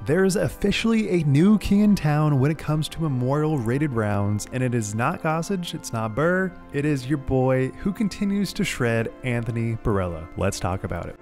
There's officially a new king in town when it comes to Memorial rated rounds, and it is not Gossage, it's not Burr, it is your boy who continues to shred, Anthony Barela. Let's talk about it.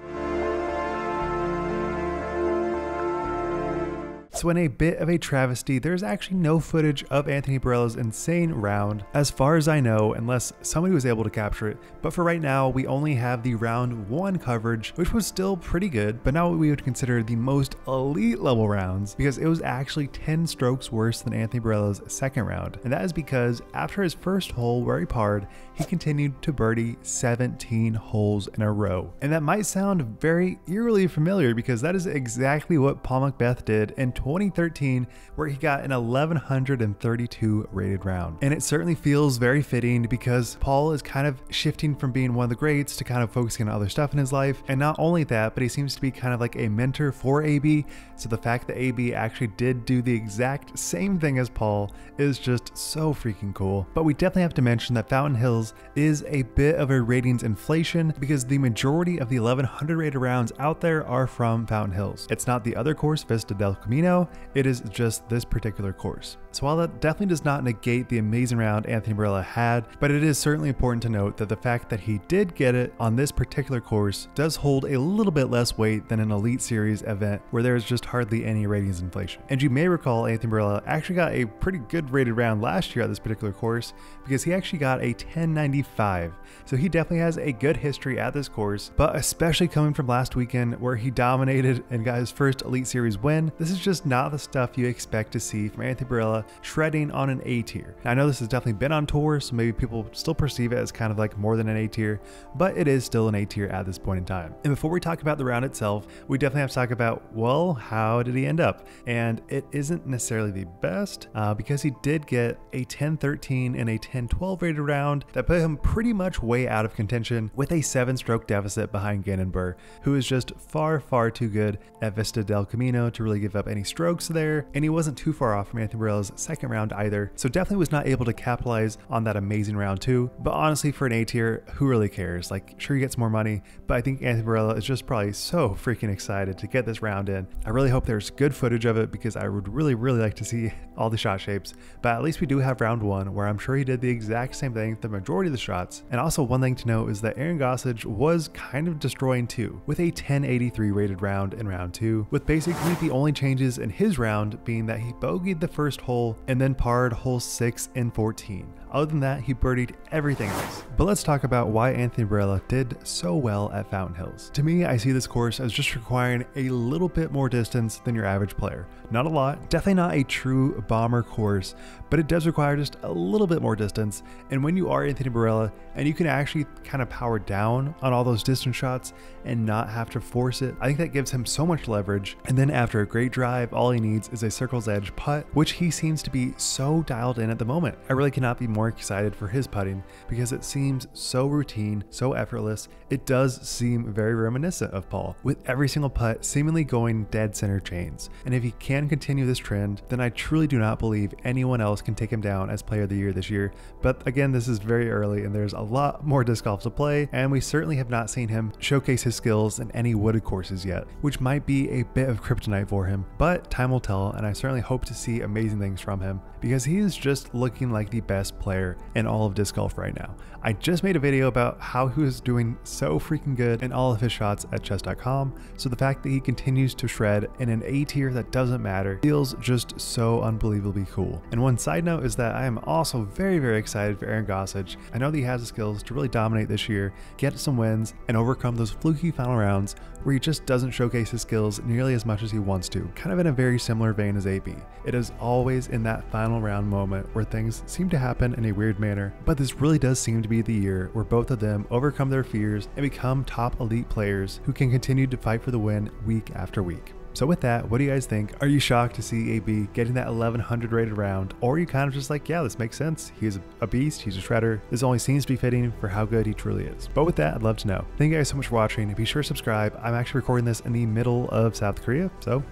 So in a bit of a travesty, there's actually no footage of Anthony Barela's insane round, as far as I know, unless somebody was able to capture it. But for right now, we only have the round 1 coverage, which was still pretty good, but not what we would consider the most elite level rounds, because it was actually 10 strokes worse than Anthony Barela's second round. And that is because after his first hole where he parred, he continued to birdie 17 holes in a row. And that might sound very eerily familiar because that is exactly what Paul McBeth did in 2013, where he got an 1132 rated round. And it certainly feels very fitting because Paul is kind of shifting from being one of the greats to kind of focusing on other stuff in his life. And not only that, but he seems to be kind of like a mentor for AB. So the fact that AB actually did do the exact same thing as Paul is just so freaking cool. But we definitely have to mention that Fountain Hills is a bit of a ratings inflation because the majority of the 1100 rated rounds out there are from Fountain Hills. It's not the other course, Vista del Camino. It is just this particular course. So while that definitely does not negate the amazing round Anthony Barela had, but it is certainly important to note that the fact that he did get it on this particular course does hold a little bit less weight than an Elite Series event where there is just hardly any ratings inflation. And you may recall Anthony Barela actually got a pretty good rated round last year at this particular course because he actually got a 1095. So he definitely has a good history at this course, but especially coming from last weekend where he dominated and got his first Elite Series win, this is just not the stuff you expect to see from Anthony Barela shredding on an A tier. Now, I know this has definitely been on tour, so maybe people still perceive it as kind of like more than an A tier, but it is still an A tier at this point in time. And before we talk about the round itself, we definitely have to talk about, well, how did he end up? And it isn't necessarily the best because he did get a 1013 and a 1012 rated round that put him pretty much way out of contention with a 7-stroke deficit behind Gannon Buhr, who is just far, far too good at Vista del Camino to really give up any strokes there, and he wasn't too far off from Anthony Barela's second round either, so definitely was not able to capitalize on that amazing round 2. But honestly, for an A tier, who really cares? Like, sure, he gets more money, but I think Anthony Barela is just probably so freaking excited to get this round in. I really hope there's good footage of it because I would really like to see all the shot shapes, but at least we do have round 1 where I'm sure he did the exact same thing the majority of the shots. And also one thing to note is that Aaron Gossage was kind of destroying too, with a 1083 rated round in round 2, with basically the only changes in his round being that he bogeyed the first hole and then parred holes 6 and 14. Other than that, he birdied everything else. But let's talk about why Anthony Barela did so well at Fountain Hills. To me, I see this course as just requiring a little bit more distance than your average player. Not a lot, definitely not a true bomber course, but it does require just a little bit more distance. And when you are Anthony Barela and you can actually kind of power down on all those distance shots and not have to force it, I think that gives him so much leverage. And then after a great drive, all he needs is a circle's edge putt, which he seems to be so dialed in at the moment. I really cannot be more excited for his putting because it seems so routine, so effortless. It does seem very reminiscent of Paul, with every single putt seemingly going dead center chains. And if he can continue this trend, then I truly do not believe anyone else can take him down as player of the year this year. But again, this is very early and there's a lot more disc golf to play, and we certainly have not seen him showcase his skills in any wooded courses yet, which might be a bit of kryptonite for him, but time will tell, and I certainly hope to see amazing things from him because he is just looking like the best player in all of disc golf right now. I just made a video about how he was doing so freaking good in all of his shots at chess.com, so the fact that he continues to shred in an A tier that doesn't matter feels just so unbelievably cool. And one side note is that I am also very excited for Aaron Gossage. I know that he has the skills to really dominate this year, get some wins, and overcome those fluky final rounds where he just doesn't showcase his skills nearly as much as he wants to, kind of in a very similar vein as AB. It is always in that final round moment where things seem to happen in a weird manner, but this really does seem to be the year where both of them overcome their fears and become top elite players who can continue to fight for the win week after week. So with that, what do you guys think? Are you shocked to see AB getting that 1100 rated round? Or are you kind of just like, yeah, this makes sense. He's a beast, he's a shredder. This only seems to be fitting for how good he truly is. But with that, I'd love to know. Thank you guys so much for watching. Be sure to subscribe. I'm actually recording this in the middle of South Korea, so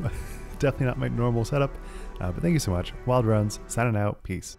definitely not my normal setup. But thank you so much. Wild Runs, signing out. Peace.